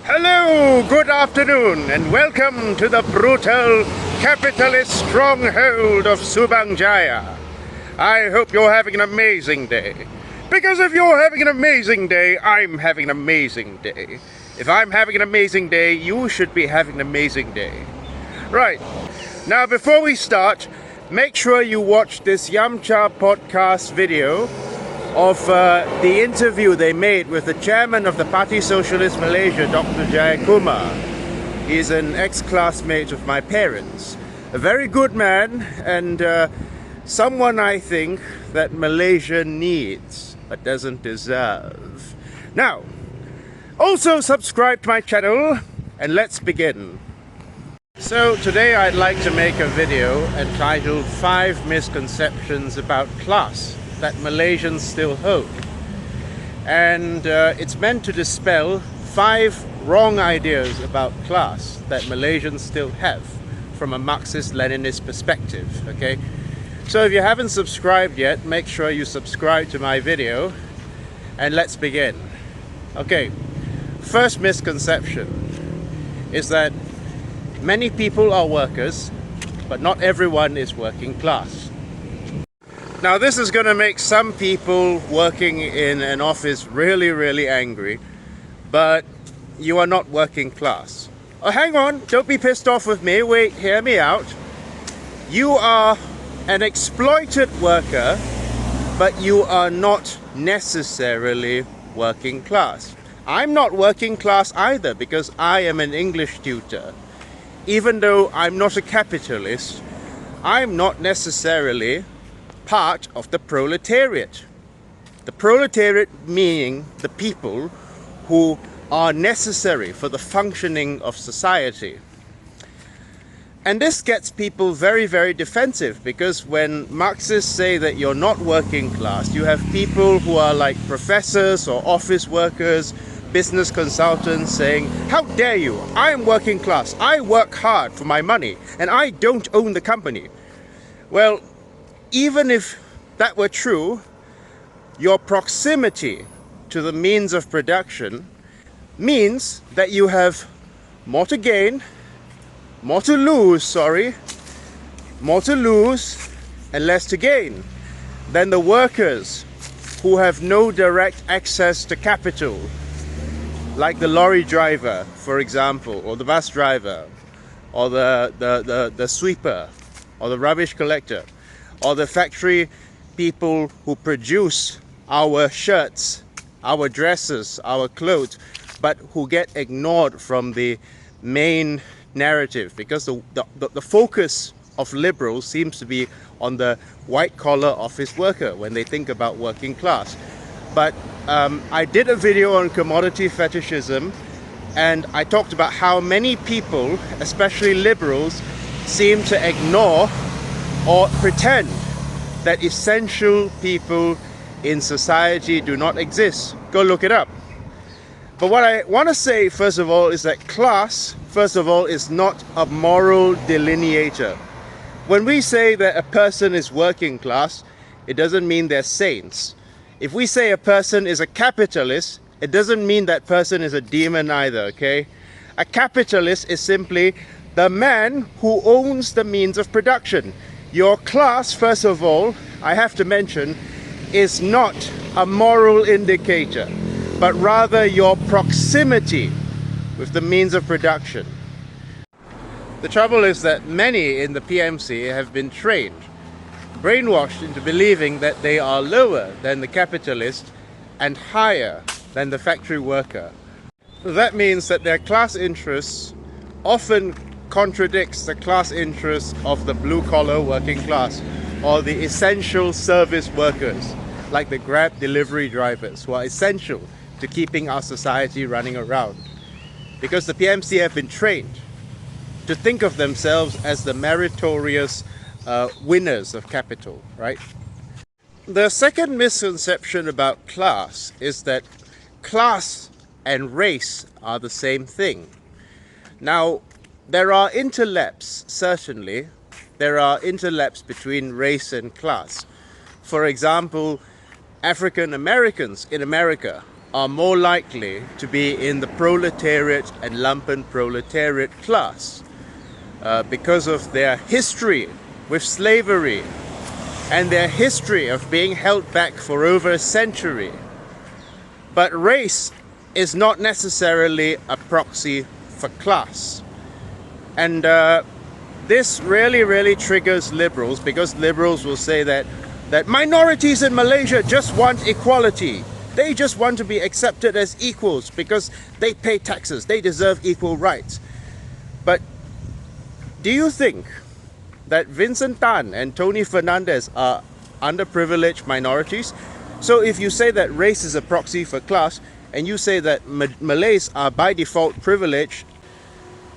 Hello, good afternoon, and welcome to the brutal capitalist stronghold of Subang Jaya. I hope you're having an amazing day. Because if you're having an amazing day, I'm having an amazing day. If I'm having an amazing day, you should be having an amazing day. Right, now before we start, make sure you watch this Yumcha Podcast video of the interview they made with the chairman of the Party Socialist Malaysia, Dr. Jeyakumar. He's an ex-classmate of my parents. A very good man and someone I think that Malaysia needs but doesn't deserve. Now, also subscribe to my channel and let's begin. So today I'd like to make a video entitled 5 Misconceptions About Class that Malaysians still hold, and it's meant to dispel 5 wrong ideas about class that Malaysians still have from a Marxist-Leninist perspective. Okay, so if you haven't subscribed yet, make sure you subscribe to my video and let's begin. Okay, first misconception is that many people are workers, but not everyone is working class. Now this is going to make some people working in an office really angry, but you are not working class. Oh, hang on, don't be pissed off with me, wait, hear me out. You are an exploited worker, but you are not necessarily working class. I'm not working class either because I am an English tutor. Even though I'm not a capitalist, I'm not necessarily part of the proletariat. The proletariat meaning the people who are necessary for the functioning of society. And this gets people very defensive, because when Marxists say that you're not working class, you have people who are like professors or office workers, business consultants saying, how dare you, I am working class, I work hard for my money and I don't own the company. Well, even if that were true, your proximity to the means of production means that you have more to gain, more to lose and less to gain than the workers who have no direct access to capital, like the lorry driver, for example, or the bus driver, or the sweeper, or the rubbish collector, or the factory people who produce our shirts, our dresses, our clothes, but who get ignored from the main narrative, because the focus of liberals seems to be on the white-collar office worker when they think about working class. But I did a video on commodity fetishism, and I talked about how many people, especially liberals, seem to ignore or pretend that essential people in society do not exist. Go look it up. But what I want to say, first of all, is that class, first of all, is not a moral delineator. When we say that a person is working class, it doesn't mean they're saints. If we say a person is a capitalist, it doesn't mean that person is a demon either, okay? A capitalist is simply the man who owns the means of production. Your class, first of all, I have to mention, is not a moral indicator, but rather your proximity with the means of production. The trouble is that many in the PMC have been trained, brainwashed into believing that they are lower than the capitalist and higher than the factory worker. That means that their class interests often contradicts the class interests of the blue-collar working class or the essential service workers, like the Grab delivery drivers, who are essential to keeping our society running around. Because the PMC have been trained to think of themselves as the meritorious winners of capital, right? The second misconception about class is that class and race are the same thing. Now, there are interlaps, certainly. There are interlaps between race and class. For example, African Americans in America are more likely to be in the proletariat and lumpen proletariat class because of their history with slavery and their history of being held back for over a century. But race is not necessarily a proxy for class. And this really triggers liberals, because liberals will say that minorities in Malaysia just want equality. They just want to be accepted as equals because they pay taxes. They deserve equal rights. But do you think that Vincent Tan and Tony Fernandez are underprivileged minorities? So if you say that race is a proxy for class, and you say that Malays are by default privileged,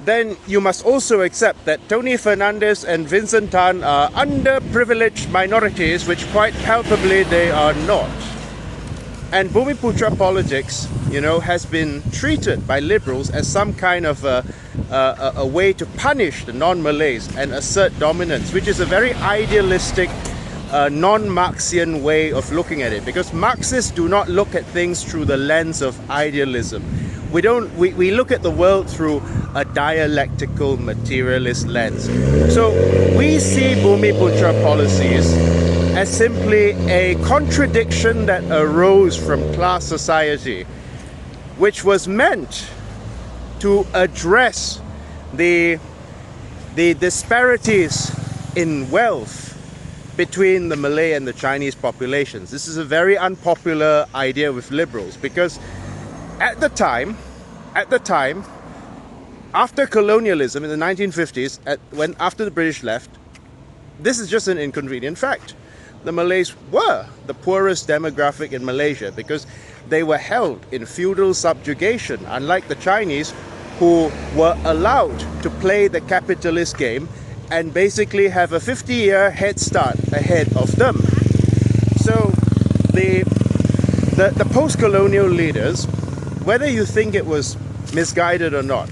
then you must also accept that Tony Fernandez and Vincent Tan are underprivileged minorities, which quite palpably they are not. And Bumiputra politics, has been treated by liberals as some kind of a way to punish the non-Malays and assert dominance, which is a very idealistic, non-Marxian way of looking at it. Because Marxists do not look at things through the lens of idealism. We look at the world through a dialectical materialist lens. So we see Bumiputra policies as simply a contradiction that arose from class society, which was meant to address the disparities in wealth between the Malay and the Chinese populations. This is a very unpopular idea with liberals, because at the time, after colonialism in the 1950s, after the British left, this is just an inconvenient fact. The Malays were the poorest demographic in Malaysia because they were held in feudal subjugation, unlike the Chinese, who were allowed to play the capitalist game and basically have a 50-year head start ahead of them. So the post-colonial leaders, whether you think it was misguided or not,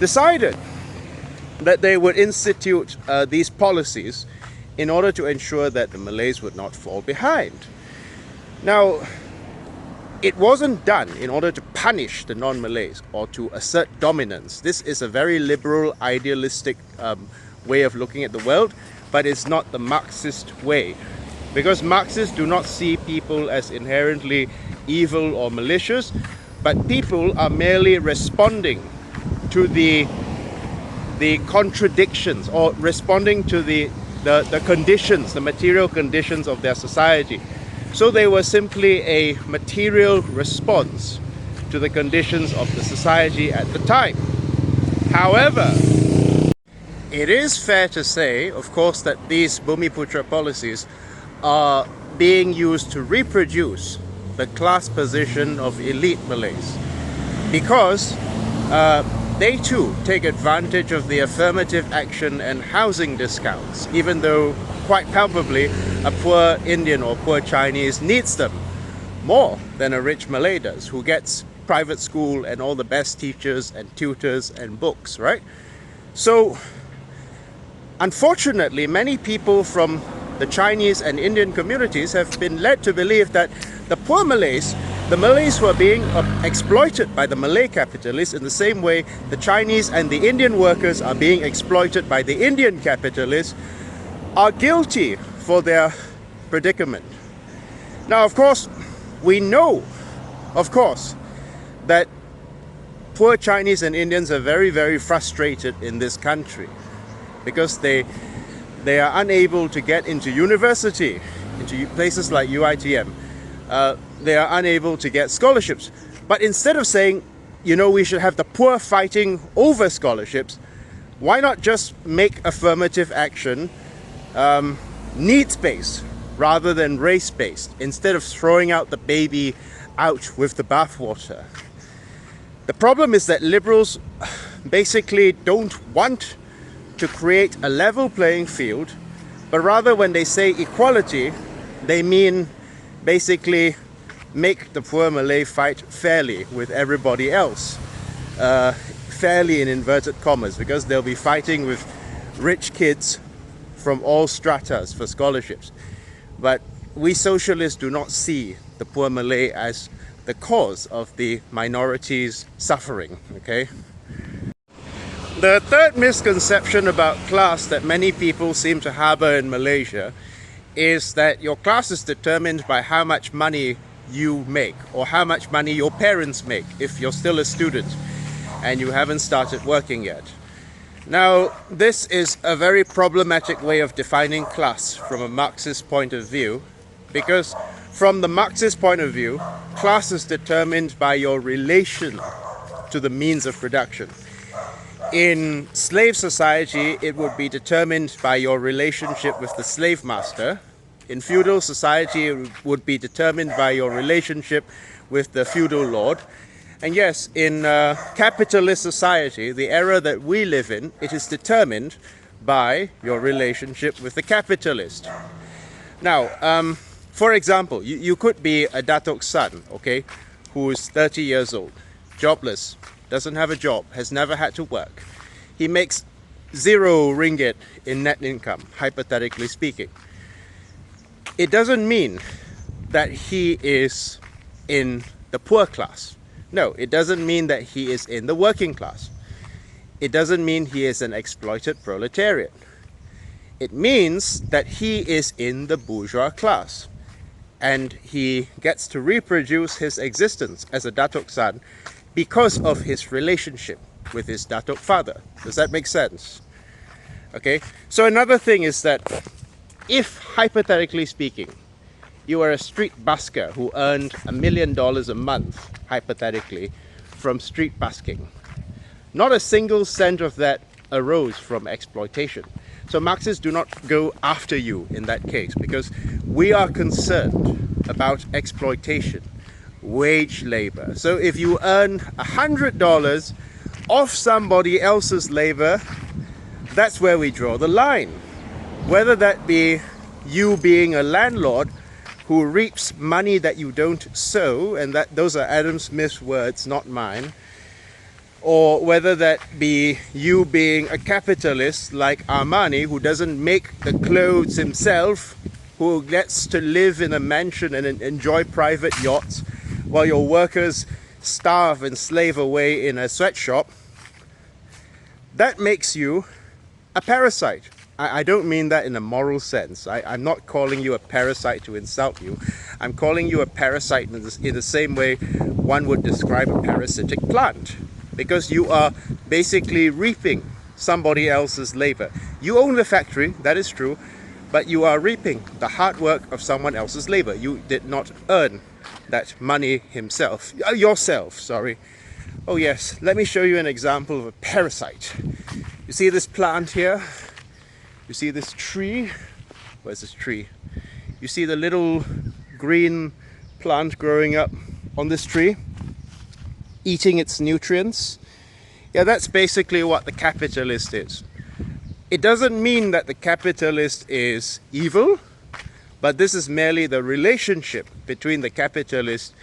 decided that they would institute these policies in order to ensure that the Malays would not fall behind. Now, it wasn't done in order to punish the non-Malays or to assert dominance. This is a very liberal, idealistic way of looking at the world, but it's not the Marxist way. Because Marxists do not see people as inherently evil or malicious, but people are merely responding to the contradictions, or responding to the conditions, the material conditions of their society. So they were simply a material response to the conditions of the society at the time. However, it is fair to say, of course, that these Bumiputra policies are being used to reproduce the class position of elite Malays, because they too take advantage of the affirmative action and housing discounts, even though quite palpably a poor Indian or poor Chinese needs them more than a rich Malay does, who gets private school and all the best teachers and tutors and books, right? So unfortunately, many people from the Chinese and Indian communities have been led to believe that the poor Malays, the Malays who are being exploited by the Malay capitalists in the same way the Chinese and the Indian workers are being exploited by the Indian capitalists, are guilty for their predicament. Now, of course, we know, that poor Chinese and Indians are very frustrated in this country because they are unable to get into university, into places like UiTM. They are unable to get scholarships. But instead of saying, we should have the poor fighting over scholarships, why not just make affirmative action needs-based rather than race-based, instead of throwing out the baby out with the bathwater? The problem is that liberals basically don't want to create a level playing field, but rather when they say equality, they mean basically make the poor Malay fight fairly with everybody else. Fairly in inverted commas, because they'll be fighting with rich kids from all stratas for scholarships. But we socialists do not see the poor Malay as the cause of the minority's suffering, okay? The third misconception about class that many people seem to harbor in Malaysia is that your class is determined by how much money you make or how much money your parents make if you're still a student and you haven't started working yet. Now, this is a very problematic way of defining class from a Marxist point of view, because from the Marxist point of view, class is determined by your relation to the means of production. In slave society, it would be determined by your relationship with the slave master. In feudal society, it would be determined by your relationship with the feudal lord. And yes, in capitalist society, the era that we live in, it is determined by your relationship with the capitalist. Now, for example, you could be a Datuk's son, okay, who is 30 years old, jobless, doesn't have a job, has never had to work. He makes 0 ringgit in net income, hypothetically speaking. It doesn't mean that he is in the poor class. No, it doesn't mean that he is in the working class. It doesn't mean he is an exploited proletariat. It means that he is in the bourgeois class and he gets to reproduce his existence as a Datuk son because of his relationship with his Datuk father. Does that make sense? Okay, so another thing is that if, hypothetically speaking, you are a street busker who earned $1 million a month, hypothetically, from street busking, not a single cent of that arose from exploitation. So Marxists do not go after you in that case, because we are concerned about exploitation, wage labor. So if you earn $100 off somebody else's labor, that's where we draw the line. Whether that be you being a landlord who reaps money that you don't sow, and that those are Adam Smith's words, not mine, or whether that be you being a capitalist like Armani, who doesn't make the clothes himself, who gets to live in a mansion and enjoy private yachts, while your workers starve and slave away in a sweatshop. That makes you a parasite. I don't mean that in a moral sense. I'm not calling you a parasite to insult you. I'm calling you a parasite in the same way one would describe a parasitic plant, because you are basically reaping somebody else's labor. You own the factory, that is true, but you are reaping the hard work of someone else's labor. You did not earn that money yourself, sorry. Oh yes, let me show you an example of a parasite. You see this plant here? You see this tree? Where's this tree? You see the little green plant growing up on this tree, eating its nutrients? Yeah, that's basically what the capitalist is. It doesn't mean that the capitalist is evil, but this is merely the relationship between the capitalist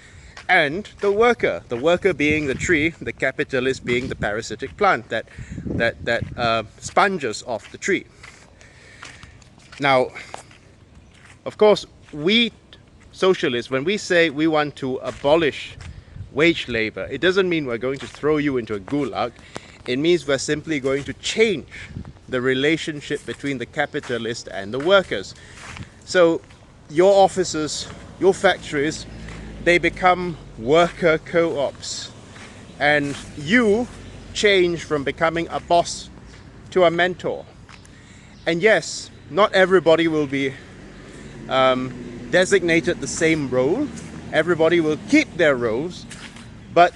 and the worker being the tree, the capitalist being the parasitic plant that sponges off the tree. Now, of course, we socialists, when we say we want to abolish wage labor, it doesn't mean we're going to throw you into a gulag. It means we're simply going to change the relationship between the capitalist and the workers. So your offices, your factories, they become worker co-ops, and you change from becoming a boss to a mentor. And yes, not everybody will be designated the same role. Everybody will keep their roles, but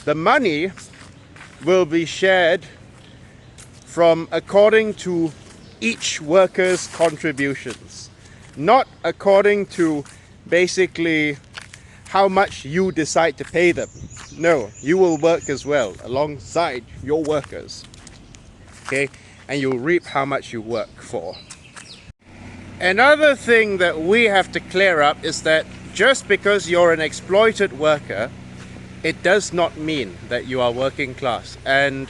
the money will be shared from according to each worker's contributions, not according to basically how much you decide to pay them. No, you will work as well alongside your workers, okay? And you'll reap how much you work for. Another thing that we have to clear up is that just because you're an exploited worker, it does not mean that you are working class. And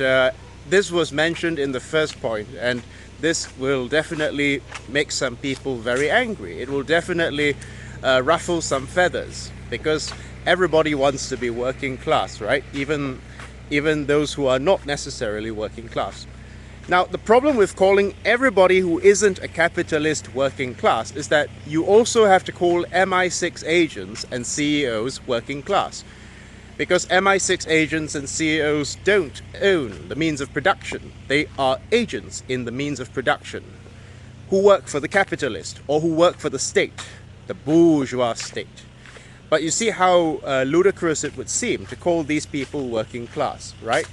this was mentioned in the first point, and this will definitely make some people very angry. It will definitely ruffle some feathers, because everybody wants to be working class, right? Even those who are not necessarily working class. Now, the problem with calling everybody who isn't a capitalist working class is that you also have to call MI6 agents and CEOs working class. Because MI6 agents and CEOs don't own the means of production. They are agents in the means of production who work for the capitalist or who work for the state, the bourgeois state. But you see how ludicrous it would seem to call these people working class, right?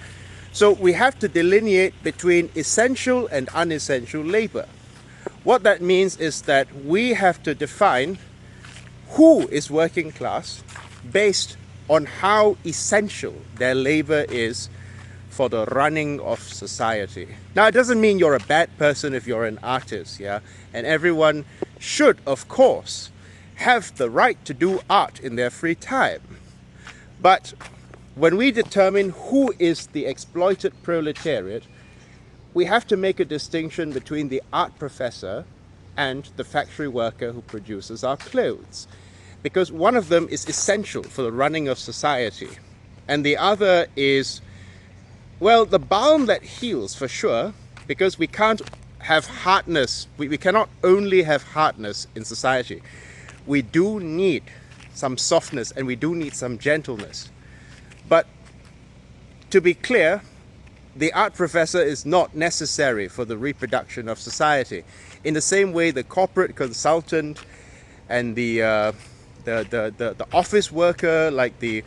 So we have to delineate between essential and unessential labor. What that means is that we have to define who is working class based on how essential their labor is for the running of society. Now, it doesn't mean you're a bad person if you're an artist, yeah? And everyone should, of course, have the right to do art in their free time. But when we determine who is the exploited proletariat, we have to make a distinction between the art professor and the factory worker who produces our clothes. Because one of them is essential for the running of society, and the other is, well, the balm that heals for sure, because we can't have hardness. We cannot only have hardness in society. We do need some softness and we do need some gentleness. But to be clear, the art professor is not necessary for the reproduction of society. In the same way, the corporate consultant and the office worker, like the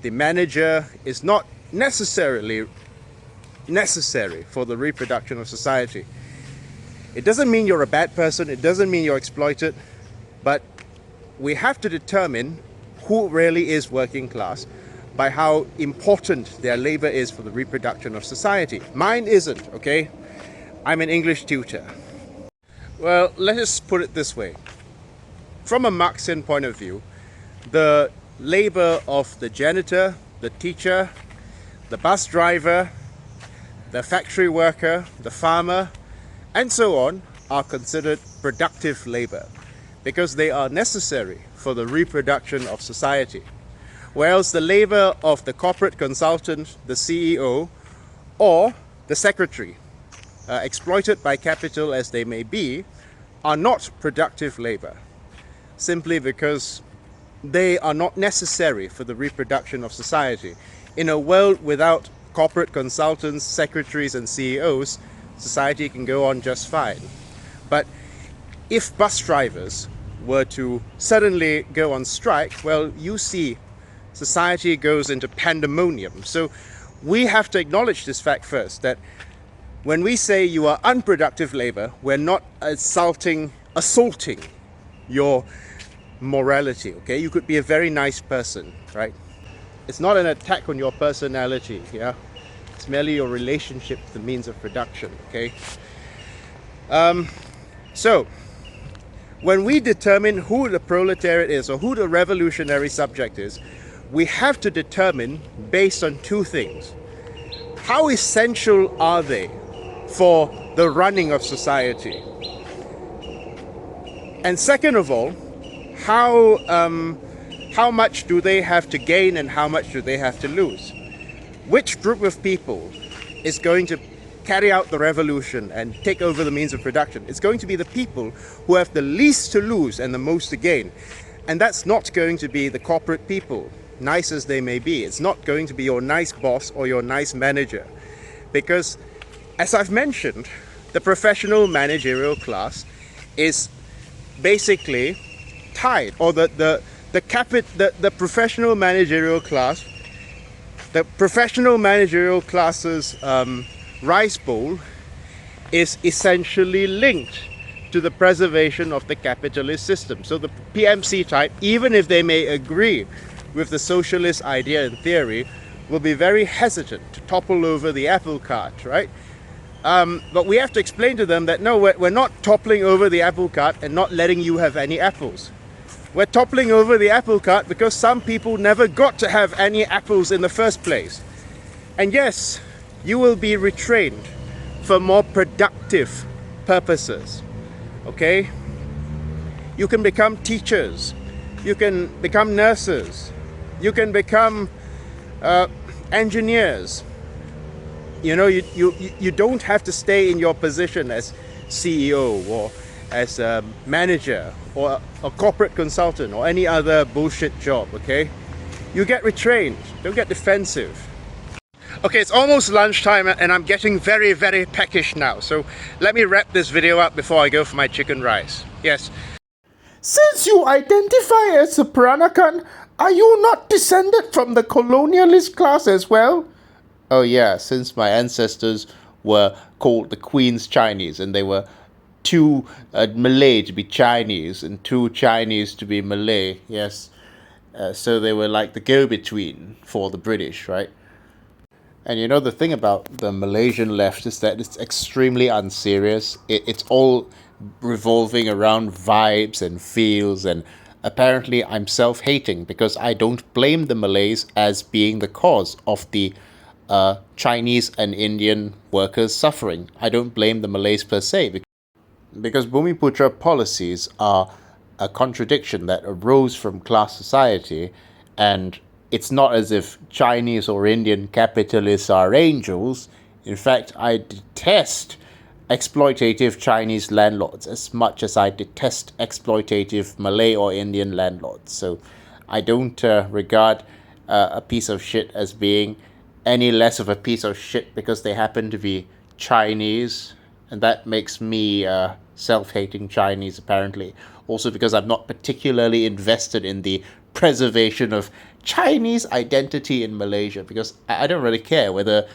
manager, is not necessarily necessary for the reproduction of society. It doesn't mean you're a bad person. It doesn't mean you're exploited. But we have to determine who really is working class by how important their labor is for the reproduction of society. Mine isn't, okay? I'm an English tutor. Well, let us put it this way. From a Marxian point of view, the labor of the janitor, the teacher, the bus driver, the factory worker, the farmer, and so on are considered productive labor because they are necessary for the reproduction of society. Whereas the labor of the corporate consultant, the CEO, or the secretary, exploited by capital as they may be, are not productive labor, simply because they are not necessary for the reproduction of society. In a world without corporate consultants, secretaries, and CEOs, society can go on just fine. But if bus drivers were to suddenly go on strike, well, you see, society goes into pandemonium. So we have to acknowledge this fact first, that when we say you are unproductive labor, we're not assaulting your morality, okay? You could be a very nice person, right? It's not an attack on your personality, yeah? It's merely your relationship to the means of production, okay? So, when we determine who the proletariat is or who the revolutionary subject is, we have to determine based on two things. How essential are they for the running of society? And second of all, how much do they have to gain and how much do they have to lose? Which group of people is going to carry out the revolution and take over the means of production? It's going to be the people who have the least to lose and the most to gain. And that's not going to be the corporate people, nice as they may be. It's not going to be your nice boss or your nice manager. Because, as I've mentioned, the professional managerial class is basically tied, or the professional managerial class, the professional managerial class's rice bowl is essentially linked to the preservation of the capitalist system. So the PMC type, even if they may agree with the socialist idea in theory, will be very hesitant to topple over the apple cart, right? But we have to explain to them that no, we're not toppling over the apple cart and not letting you have any apples. We're toppling over the apple cart because some people never got to have any apples in the first place. And yes, you will be retrained for more productive purposes, okay? You can become teachers. You can become nurses. You can become engineers. You know, you don't have to stay in your position as CEO or as a manager or a corporate consultant or any other bullshit job, okay? You get retrained. Don't get defensive. Okay, it's almost lunchtime and I'm getting very, very peckish now. So let me wrap this video up before I go for my chicken rice. Yes. Since you identify as a Peranakan, are you not descended from the colonialist class as well? Oh yeah, since my ancestors were called the Queen's Chinese and they were too Malay to be Chinese and too Chinese to be Malay, yes. So they were like the go-between for the British, right? And you know, the thing about the Malaysian left is that it's extremely unserious. It's all revolving around vibes and feels, and apparently I'm self-hating because I don't blame the Malays as being the cause of the Chinese and Indian workers suffering. I don't blame the Malays per se because Bumiputra policies are a contradiction that arose from class society, and it's not as if Chinese or Indian capitalists are angels. In fact, I detest exploitative Chinese landlords as much as I detest exploitative Malay or Indian landlords. So I don't regard a piece of shit as being any less of a piece of shit because they happen to be Chinese, and that makes me self-hating Chinese apparently. Also because I'm not particularly invested in the preservation of Chinese identity in Malaysia, because I don't really care whether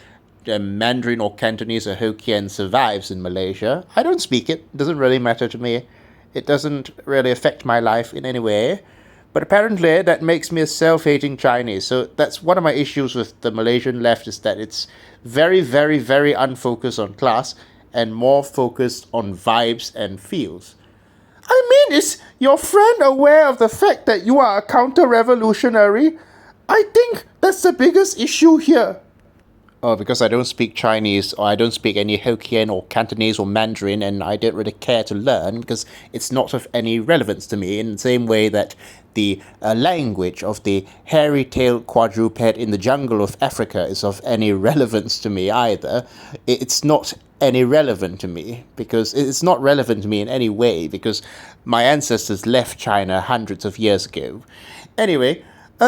Mandarin or Cantonese or Hokkien survives in Malaysia. I don't speak it. It doesn't really matter to me. It doesn't really affect my life in any way. But apparently that makes me a self-hating Chinese. So that's one of my issues with the Malaysian left, is that it's very, very, very unfocused on class and more focused on vibes and feels. I mean, is your friend aware of the fact that you are a counter-revolutionary? I think that's the biggest issue here. Oh, because I don't speak Chinese, or I don't speak any Hokkien or Cantonese or Mandarin, and I don't really care to learn because it's not of any relevance to me, in the same way that the language of the hairy-tailed quadruped in the jungle of Africa is of any relevance to me either. It's not any relevant to me, because it's not relevant to me in any way, because my ancestors left China hundreds of years ago. Anyway,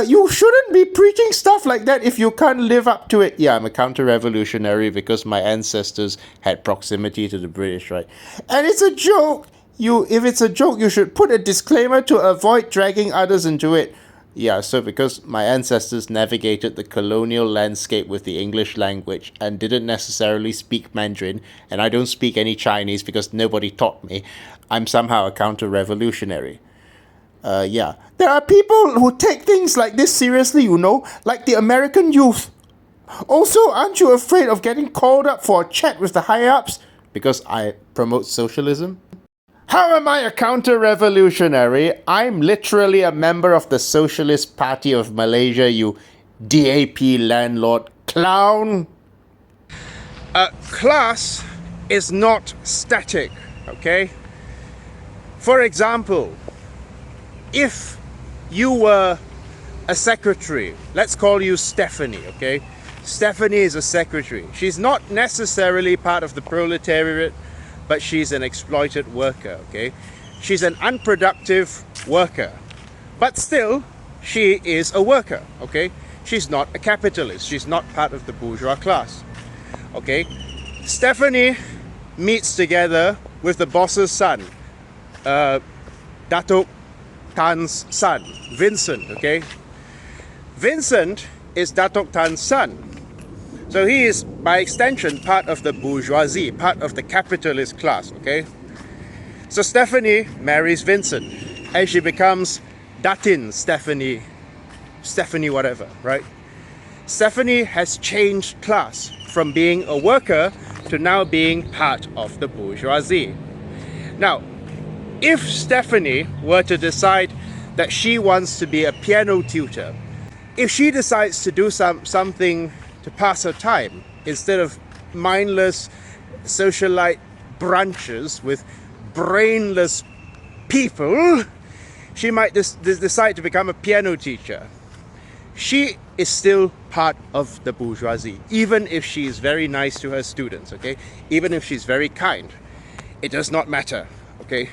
you shouldn't be preaching stuff like that if you can't live up to it. Yeah, I'm a counter-revolutionary because my ancestors had proximity to the British, right? And it's a joke. If it's a joke, you should put a disclaimer to avoid dragging others into it. Yeah, so because my ancestors navigated the colonial landscape with the English language and didn't necessarily speak Mandarin, and I don't speak any Chinese because nobody taught me, I'm somehow a counter-revolutionary. Yeah. There are people who take things like this seriously, you know, like the American youth. Also, aren't you afraid of getting called up for a chat with the higher-ups? Because I promote socialism? How am I a counter-revolutionary? I'm literally a member of the Socialist Party of Malaysia, you DAP landlord clown. Class is not static, okay? For example, if you were a secretary, let's call you Stephanie, okay? Stephanie is a secretary. She's not necessarily part of the proletariat, but she's an exploited worker, okay? She's an unproductive worker, but still, she is a worker, okay? She's not a capitalist. She's not part of the bourgeois class, okay? Stephanie meets together with the boss's son, Datuk Tan's son, Vincent, okay? Vincent is Datuk Tan's son. So he is, by extension, part of the bourgeoisie, part of the capitalist class, okay? So Stephanie marries Vincent, and she becomes Datin Stephanie whatever, right? Stephanie has changed class from being a worker to now being part of the bourgeoisie. Now, if Stephanie were to decide that she wants to be a piano tutor, if she decides to do something to pass her time instead of mindless socialite brunches with brainless people, She might decide to become a piano teacher. She is still part of the bourgeoisie, even if she is very nice to her students, okay? Even if she's very kind. It does not matter, okay?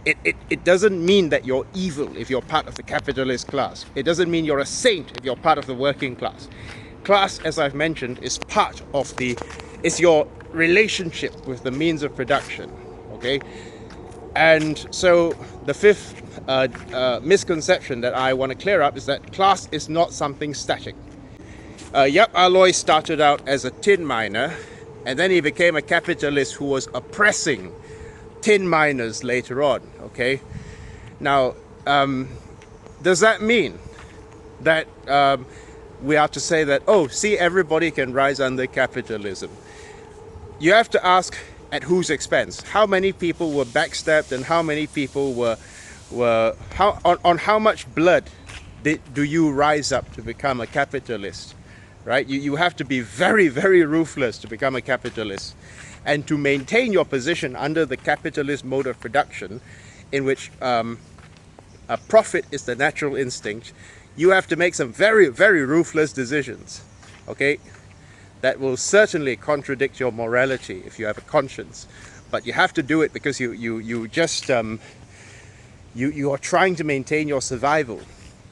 It doesn't mean that you're evil if you're part of the capitalist class. It doesn't mean you're a saint if you're part of the working class. Class, as I've mentioned, is part of it's your relationship with the means of production, okay? And so the fifth misconception that I want to clear up is that class is not something static. Yap Aloy started out as a tin miner, and then he became a capitalist who was oppressing tin miners later on, okay? Now, does that mean that we have to say that, oh, see, everybody can rise under capitalism? You have to ask, at whose expense? How many people were backstabbed, and how many people on how much blood do you rise up to become a capitalist, right? You have to be very, very ruthless to become a capitalist. And to maintain your position under the capitalist mode of production, in which a profit is the natural instinct, you have to make some very, very ruthless decisions, okay? That will certainly contradict your morality if you have a conscience. But you have to do it because you are trying to maintain your survival.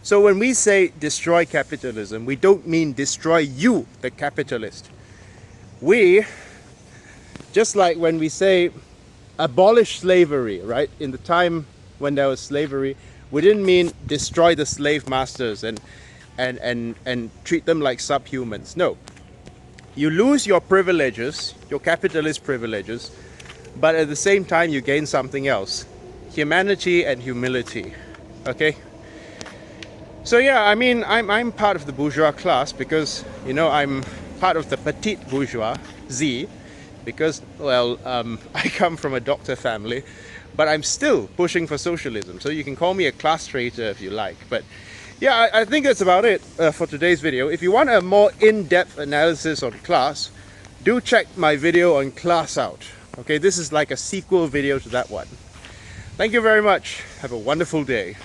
So when we say destroy capitalism, we don't mean destroy you, the capitalist. Just like when we say abolish slavery, right? In the time when there was slavery, we didn't mean destroy the slave masters and treat them like subhumans. No. You lose your privileges, your capitalist privileges, but at the same time you gain something else. Humanity and humility. Okay? So yeah, I mean, I'm part of the bourgeois class because, you know, I'm part of the petite bourgeoisie because, well, I come from a doctor family, but I'm still pushing for socialism. So you can call me a class traitor if you like. But yeah, I think that's about it for today's video. If you want a more in-depth analysis on class, do check my video on class out. Okay, this is like a sequel video to that one. Thank you very much. Have a wonderful day.